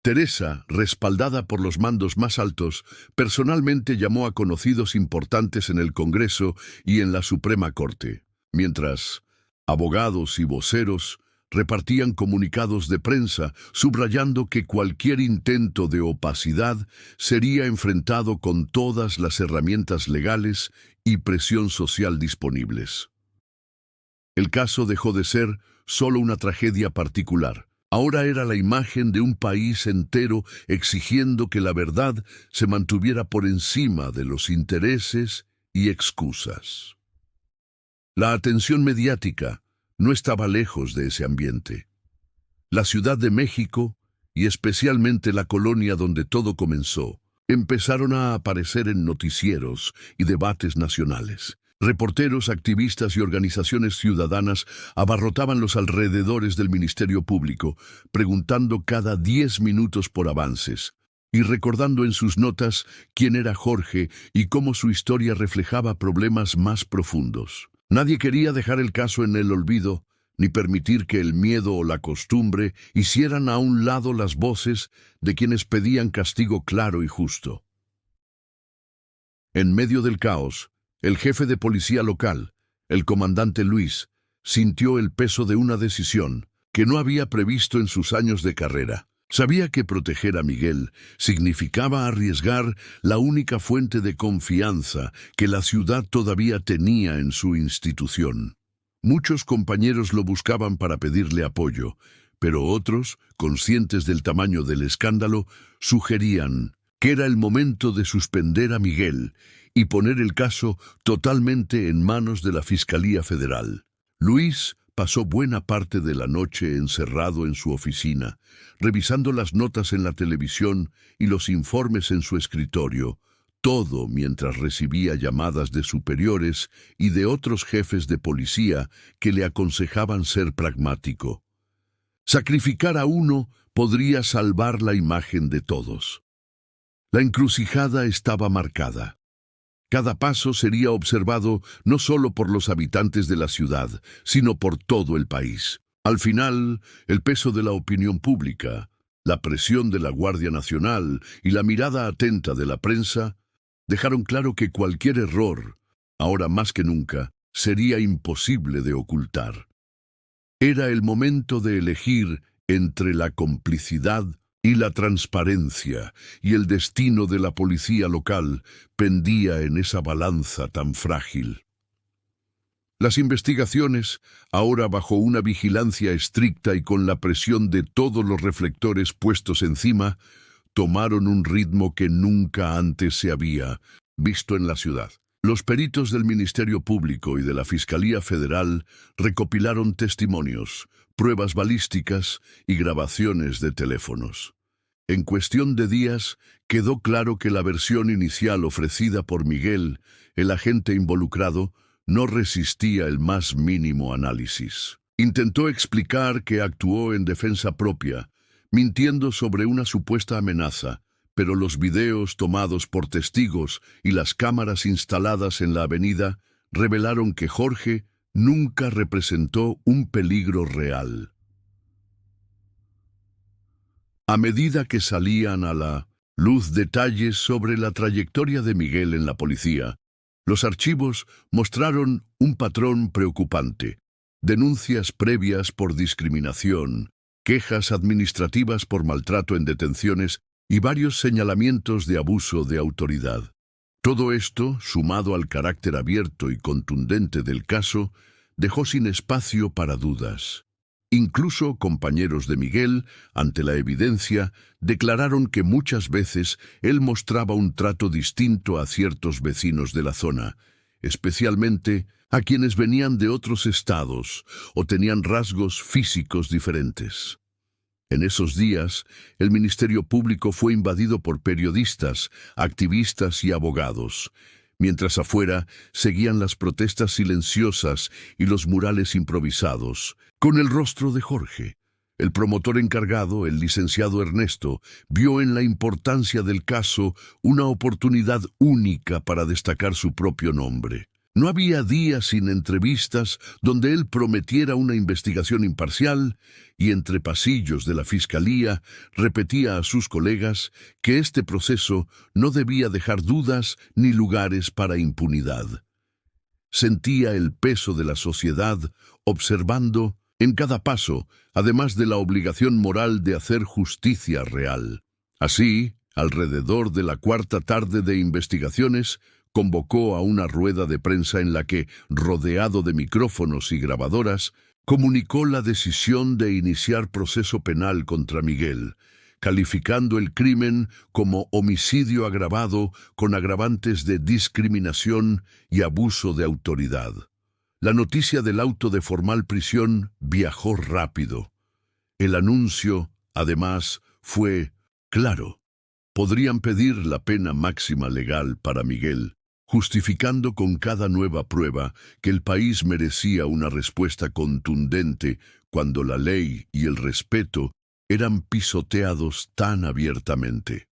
Teresa, respaldada por los mandos más altos, personalmente llamó a conocidos importantes en el Congreso y en la Suprema Corte, mientras abogados y voceros repartían comunicados de prensa subrayando que cualquier intento de opacidad sería enfrentado con todas las herramientas legales y presión social disponibles. El caso dejó de ser solo una tragedia particular. Ahora era la imagen de un país entero exigiendo que la verdad se mantuviera por encima de los intereses y excusas. La atención mediática no estaba lejos de ese ambiente. La Ciudad de México y especialmente la colonia donde todo comenzó, empezaron a aparecer en noticieros y debates nacionales. Reporteros, activistas y organizaciones ciudadanas abarrotaban los alrededores del Ministerio Público, preguntando cada 10 minutos por avances, y recordando en sus notas quién era Jorge y cómo su historia reflejaba problemas más profundos. Nadie quería dejar el caso en el olvido, ni permitir que el miedo o la costumbre hicieran a un lado las voces de quienes pedían castigo claro y justo. En medio del caos, el jefe de policía local, el comandante Luis, sintió el peso de una decisión que no había previsto en sus años de carrera. Sabía que proteger a Miguel significaba arriesgar la única fuente de confianza que la ciudad todavía tenía en su institución. Muchos compañeros lo buscaban para pedirle apoyo, pero otros, conscientes del tamaño del escándalo, sugerían que era el momento de suspender a Miguel y poner el caso totalmente en manos de la Fiscalía Federal. Luis pasó buena parte de la noche encerrado en su oficina, revisando las notas en la televisión y los informes en su escritorio, todo mientras recibía llamadas de superiores y de otros jefes de policía que le aconsejaban ser pragmático. Sacrificar a uno podría salvar la imagen de todos. La encrucijada estaba marcada. Cada paso sería observado no solo por los habitantes de la ciudad, sino por todo el país. Al final, el peso de la opinión pública, la presión de la Guardia Nacional y la mirada atenta de la prensa dejaron claro que cualquier error, ahora más que nunca, sería imposible de ocultar. Era el momento de elegir entre la complicidad y la transparencia, y el destino de la policía local pendía en esa balanza tan frágil. Las investigaciones, ahora bajo una vigilancia estricta y con la presión de todos los reflectores puestos encima, tomaron un ritmo que nunca antes se había visto en la ciudad. Los peritos del Ministerio Público y de la Fiscalía Federal recopilaron testimonios, pruebas balísticas y grabaciones de teléfonos. En cuestión de días, quedó claro que la versión inicial ofrecida por Miguel, el agente involucrado, no resistía el más mínimo análisis. Intentó explicar que actuó en defensa propia, mintiendo sobre una supuesta amenaza, pero los videos tomados por testigos y las cámaras instaladas en la avenida revelaron que Jorge nunca representó un peligro real. A medida que salían a la luz detalles sobre la trayectoria de Miguel en la policía, los archivos mostraron un patrón preocupante: denuncias previas por discriminación, quejas administrativas por maltrato en detenciones y varios señalamientos de abuso de autoridad. Todo esto, sumado al carácter abierto y contundente del caso, dejó sin espacio para dudas. Incluso compañeros de Miguel, ante la evidencia, declararon que muchas veces él mostraba un trato distinto a ciertos vecinos de la zona, especialmente a quienes venían de otros estados o tenían rasgos físicos diferentes. En esos días, el Ministerio Público fue invadido por periodistas, activistas y abogados, mientras afuera seguían las protestas silenciosas y los murales improvisados, con el rostro de Jorge. El promotor encargado, el licenciado Ernesto, vio en la importancia del caso una oportunidad única para destacar su propio nombre. No había día sin entrevistas donde él prometiera una investigación imparcial y entre pasillos de la Fiscalía repetía a sus colegas que este proceso no debía dejar dudas ni lugares para impunidad. Sentía el peso de la sociedad observando en cada paso, además de la obligación moral de hacer justicia real. Así, alrededor de la cuarta tarde de investigaciones, convocó a una rueda de prensa en la que, rodeado de micrófonos y grabadoras, comunicó la decisión de iniciar proceso penal contra Miguel, calificando el crimen como homicidio agravado con agravantes de discriminación y abuso de autoridad. La noticia del auto de formal prisión viajó rápido. El anuncio, además, fue claro. Podrían pedir la pena máxima legal para Miguel, justificando con cada nueva prueba que el país merecía una respuesta contundente cuando la ley y el respeto eran pisoteados tan abiertamente.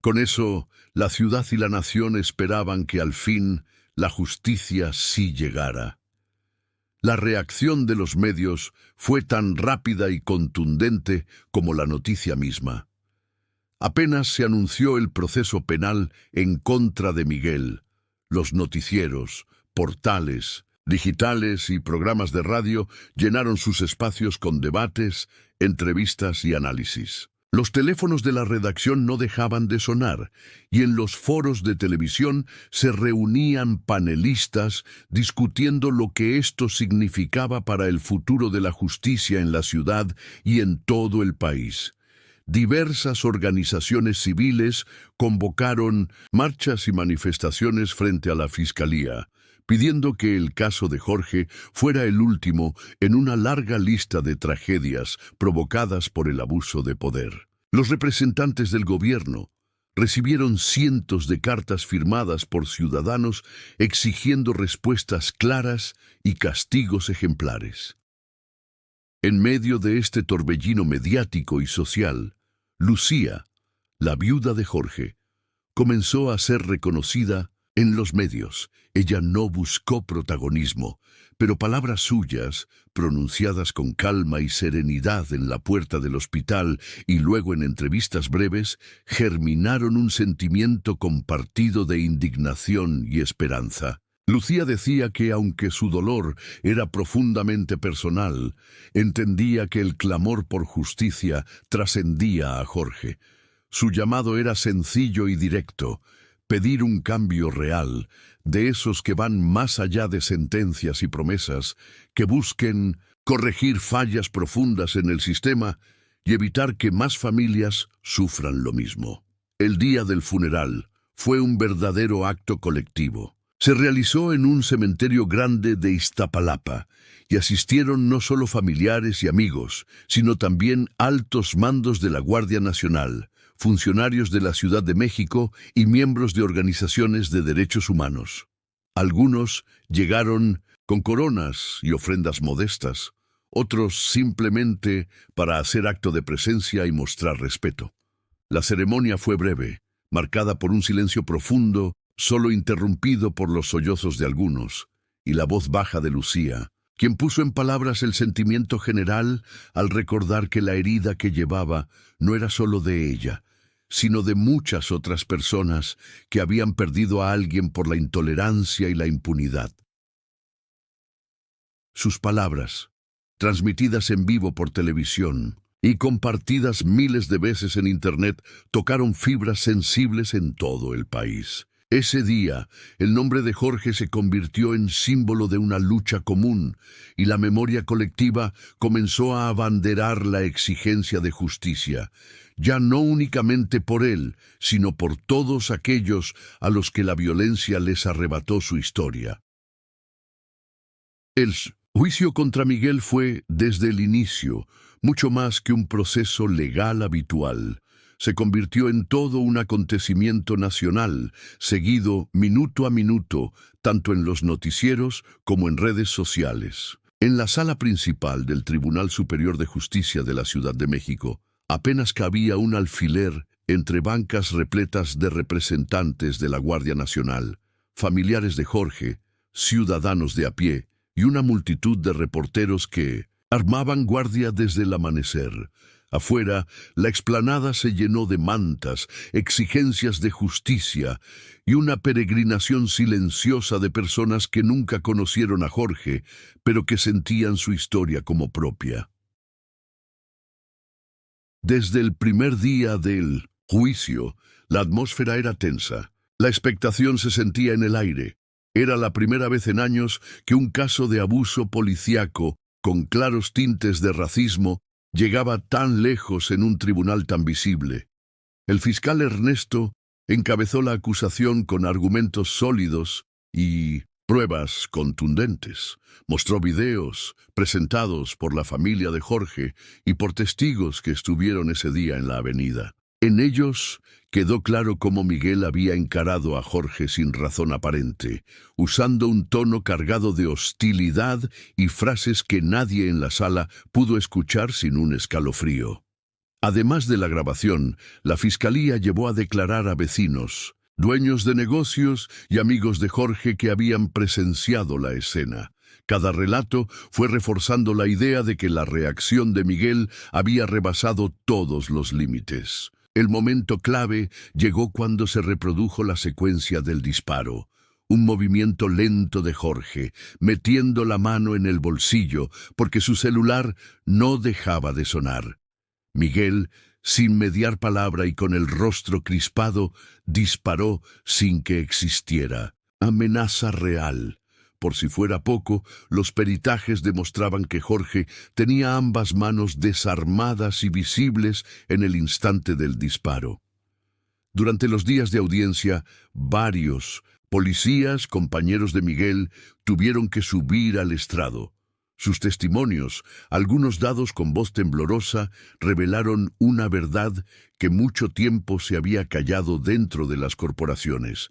Con eso, la ciudad y la nación esperaban que al fin la justicia sí llegara. La reacción de los medios fue tan rápida y contundente como la noticia misma. Apenas se anunció el proceso penal en contra de Miguel, los noticieros, portales, digitales y programas de radio llenaron sus espacios con debates, entrevistas y análisis. Los teléfonos de la redacción no dejaban de sonar, y en los foros de televisión se reunían panelistas discutiendo lo que esto significaba para el futuro de la justicia en la ciudad y en todo el país. Diversas organizaciones civiles convocaron marchas y manifestaciones frente a la Fiscalía, pidiendo que el caso de Jorge fuera el último en una larga lista de tragedias provocadas por el abuso de poder. Los representantes del gobierno recibieron cientos de cartas firmadas por ciudadanos exigiendo respuestas claras y castigos ejemplares. En medio de este torbellino mediático y social, Lucía, la viuda de Jorge, comenzó a ser reconocida en los medios. Ella no buscó protagonismo, pero palabras suyas, pronunciadas con calma y serenidad en la puerta del hospital y luego en entrevistas breves, germinaron un sentimiento compartido de indignación y esperanza. Lucía decía que, aunque su dolor era profundamente personal, entendía que el clamor por justicia trascendía a Jorge. Su llamado era sencillo y directo: pedir un cambio real, de esos que van más allá de sentencias y promesas, que busquen corregir fallas profundas en el sistema y evitar que más familias sufran lo mismo. El día del funeral fue un verdadero acto colectivo. Se realizó en un cementerio grande de Iztapalapa y asistieron no solo familiares y amigos, sino también altos mandos de la Guardia Nacional, funcionarios de la Ciudad de México y miembros de organizaciones de derechos humanos. Algunos llegaron con coronas y ofrendas modestas, otros simplemente para hacer acto de presencia y mostrar respeto. La ceremonia fue breve, marcada por un silencio profundo, solo interrumpido por los sollozos de algunos, y la voz baja de Lucía, quien puso en palabras el sentimiento general al recordar que la herida que llevaba no era solo de ella, sino de muchas otras personas que habían perdido a alguien por la intolerancia y la impunidad. Sus palabras, transmitidas en vivo por televisión y compartidas miles de veces en Internet, tocaron fibras sensibles en todo el país. Ese día, el nombre de Jorge se convirtió en símbolo de una lucha común, y la memoria colectiva comenzó a abanderar la exigencia de justicia, ya no únicamente por él, sino por todos aquellos a los que la violencia les arrebató su historia. El juicio contra Miguel fue, desde el inicio, mucho más que un proceso legal habitual. Se convirtió en todo un acontecimiento nacional, seguido minuto a minuto, tanto en los noticieros como en redes sociales. En la sala principal del Tribunal Superior de Justicia de la Ciudad de México, apenas cabía un alfiler entre bancas repletas de representantes de la Guardia Nacional, familiares de Jorge, ciudadanos de a pie y una multitud de reporteros que armaban guardia desde el amanecer. Afuera, la explanada se llenó de mantas, exigencias de justicia y una peregrinación silenciosa de personas que nunca conocieron a Jorge, pero que sentían su historia como propia. Desde el primer día del juicio, la atmósfera era tensa. La expectación se sentía en el aire. Era la primera vez en años que un caso de abuso policíaco, con claros tintes de racismo, llegaba tan lejos en un tribunal tan visible. El fiscal Ernesto encabezó la acusación con argumentos sólidos y pruebas contundentes. Mostró videos presentados por la familia de Jorge y por testigos que estuvieron ese día en la avenida. En ellos quedó claro cómo Miguel había encarado a Jorge sin razón aparente, usando un tono cargado de hostilidad y frases que nadie en la sala pudo escuchar sin un escalofrío. Además de la grabación, la fiscalía llevó a declarar a vecinos, dueños de negocios y amigos de Jorge que habían presenciado la escena. Cada relato fue reforzando la idea de que la reacción de Miguel había rebasado todos los límites. El momento clave llegó cuando se reprodujo la secuencia del disparo. Un movimiento lento de Jorge, metiendo la mano en el bolsillo, porque su celular no dejaba de sonar. Miguel, sin mediar palabra y con el rostro crispado, disparó sin que existiera. Amenaza real. Por si fuera poco, los peritajes demostraban que Jorge tenía ambas manos desarmadas y visibles en el instante del disparo. Durante los días de audiencia, varios policías, compañeros de Miguel, tuvieron que subir al estrado. Sus testimonios, algunos dados con voz temblorosa, revelaron una verdad que mucho tiempo se había callado dentro de las corporaciones: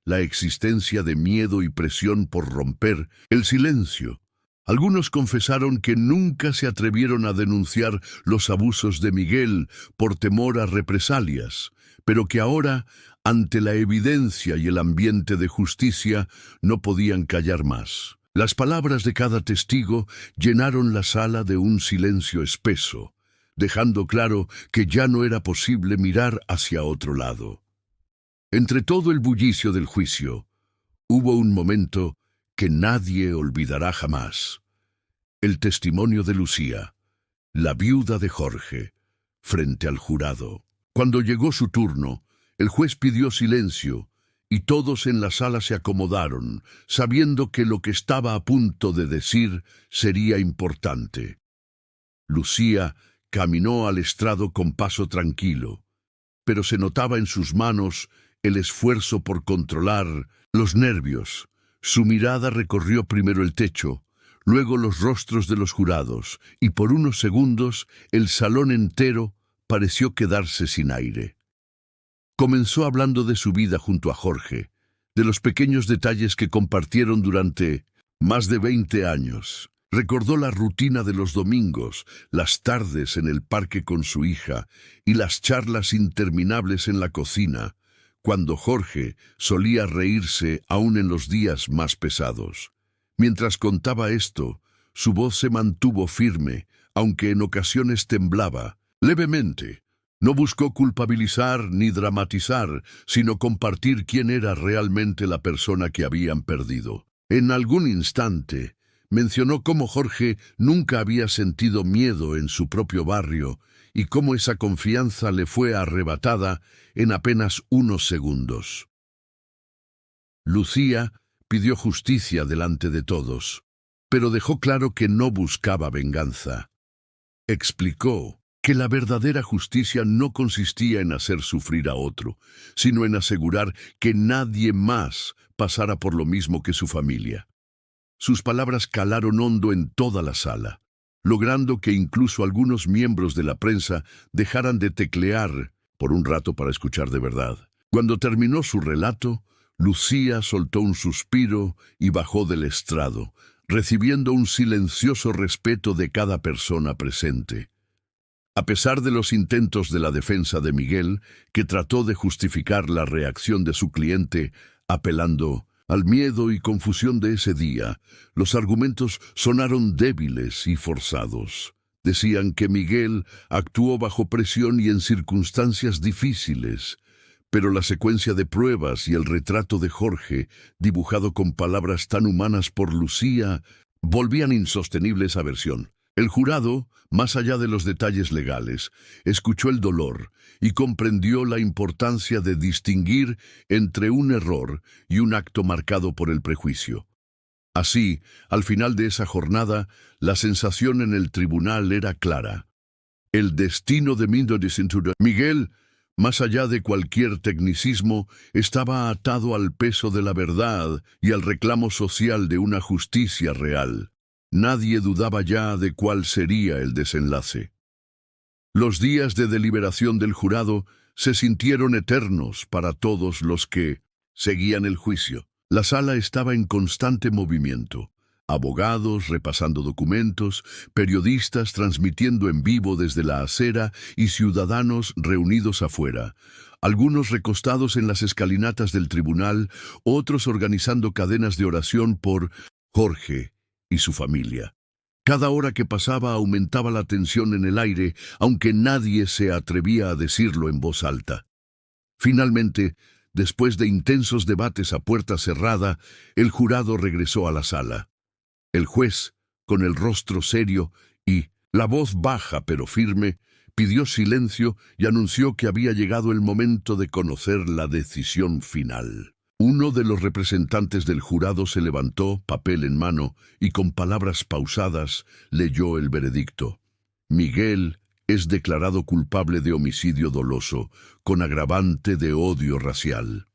la existencia de miedo y presión por romper el silencio. Algunos confesaron que nunca se atrevieron a denunciar los abusos de Miguel por temor a represalias, pero que ahora, ante la evidencia y el ambiente de justicia, no podían callar más. Las palabras de cada testigo llenaron la sala de un silencio espeso, dejando claro que ya no era posible mirar hacia otro lado. Entre todo el bullicio del juicio, hubo un momento que nadie olvidará jamás: el testimonio de Lucía, la viuda de Jorge, frente al jurado. Cuando llegó su turno, el juez pidió silencio y todos en la sala se acomodaron, sabiendo que lo que estaba a punto de decir sería importante. Lucía caminó al estrado con paso tranquilo, pero se notaba en sus manos el esfuerzo por controlar los nervios. Su mirada recorrió primero el techo, luego los rostros de los jurados, y por unos segundos el salón entero pareció quedarse sin aire. Comenzó hablando de su vida junto a Jorge, de los pequeños detalles que compartieron durante más de 20 años. Recordó la rutina de los domingos, las tardes en el parque con su hija y las charlas interminables en la cocina, cuando Jorge solía reírse aún en los días más pesados. Mientras contaba esto, su voz se mantuvo firme, aunque en ocasiones temblaba, levemente. No buscó culpabilizar ni dramatizar, sino compartir quién era realmente la persona que habían perdido. En algún instante, mencionó cómo Jorge nunca había sentido miedo en su propio barrio y cómo esa confianza le fue arrebatada en apenas unos segundos. Lucía pidió justicia delante de todos, pero dejó claro que no buscaba venganza. Explicó que la verdadera justicia no consistía en hacer sufrir a otro, sino en asegurar que nadie más pasara por lo mismo que su familia. Sus palabras calaron hondo en toda la sala, logrando que incluso algunos miembros de la prensa dejaran de teclear por un rato para escuchar de verdad. Cuando terminó su relato, Lucía soltó un suspiro y bajó del estrado, recibiendo un silencioso respeto de cada persona presente. A pesar de los intentos de la defensa de Miguel, que trató de justificar la reacción de su cliente, apelando al miedo y confusión de ese día, los argumentos sonaron débiles y forzados. Decían que Miguel actuó bajo presión y en circunstancias difíciles, pero la secuencia de pruebas y el retrato de Jorge, dibujado con palabras tan humanas por Lucía, volvían insostenible esa versión. El jurado, más allá de los detalles legales, escuchó el dolor y comprendió la importancia de distinguir entre un error y un acto marcado por el prejuicio. Así, al final de esa jornada, la sensación en el tribunal era clara. El destino de Miguel más allá de cualquier tecnicismo, estaba atado al peso de la verdad y al reclamo social de una justicia real. Nadie dudaba ya de cuál sería el desenlace. Los días de deliberación del jurado se sintieron eternos para todos los que seguían el juicio. La sala estaba en constante movimiento. Abogados repasando documentos, periodistas transmitiendo en vivo desde la acera y ciudadanos reunidos afuera. Algunos recostados en las escalinatas del tribunal, otros organizando cadenas de oración por Jorge y su familia. Cada hora que pasaba aumentaba la tensión en el aire, aunque nadie se atrevía a decirlo en voz alta. Finalmente, después de intensos debates a puerta cerrada, el jurado regresó a la sala. El juez, con el rostro serio y la voz baja pero firme, pidió silencio y anunció que había llegado el momento de conocer la decisión final. Uno de los representantes del jurado se levantó, papel en mano, y con palabras pausadas leyó el veredicto. Miguel es declarado culpable de homicidio doloso, con agravante de odio racial.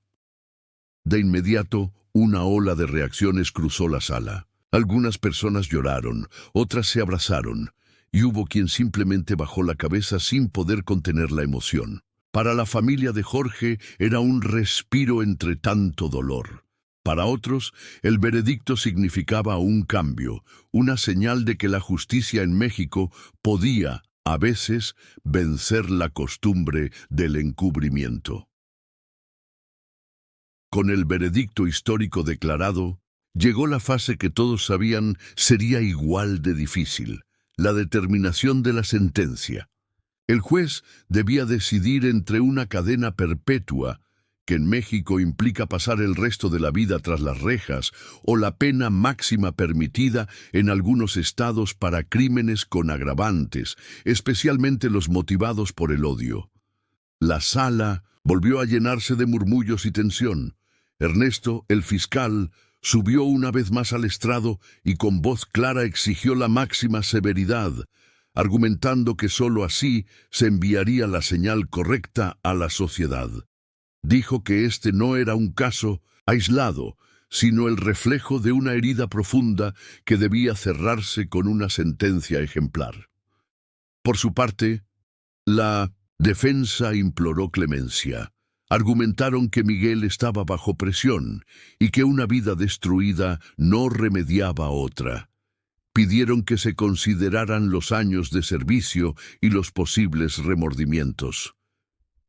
De inmediato, una ola de reacciones cruzó la sala. Algunas personas lloraron, otras se abrazaron, y hubo quien simplemente bajó la cabeza sin poder contener la emoción. Para la familia de Jorge era un respiro entre tanto dolor. Para otros, el veredicto significaba un cambio, una señal de que la justicia en México podía, a veces, vencer la costumbre del encubrimiento. Con el veredicto histórico declarado, llegó la fase que todos sabían sería igual de difícil, la determinación de la sentencia. El juez debía decidir entre una cadena perpetua, que en México implica pasar el resto de la vida tras las rejas, o la pena máxima permitida en algunos estados para crímenes con agravantes, especialmente los motivados por el odio. La sala volvió a llenarse de murmullos y tensión. Ernesto, el fiscal, subió una vez más al estrado y con voz clara exigió la máxima severidad, argumentando que sólo así se enviaría la señal correcta a la sociedad. Dijo que este no era un caso aislado, sino el reflejo de una herida profunda que debía cerrarse con una sentencia ejemplar. Por su parte, la defensa imploró clemencia. Argumentaron que Miguel estaba bajo presión y que una vida destruida no remediaba otra. Pidieron que se consideraran los años de servicio y los posibles remordimientos.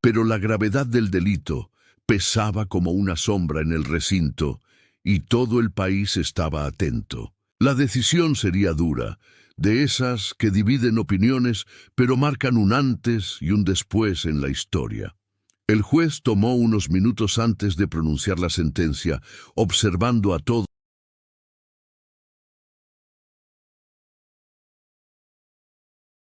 Pero la gravedad del delito pesaba como una sombra en el recinto y todo el país estaba atento. La decisión sería dura, de esas que dividen opiniones pero marcan un antes y un después en la historia. El juez tomó unos minutos antes de pronunciar la sentencia, observando a todos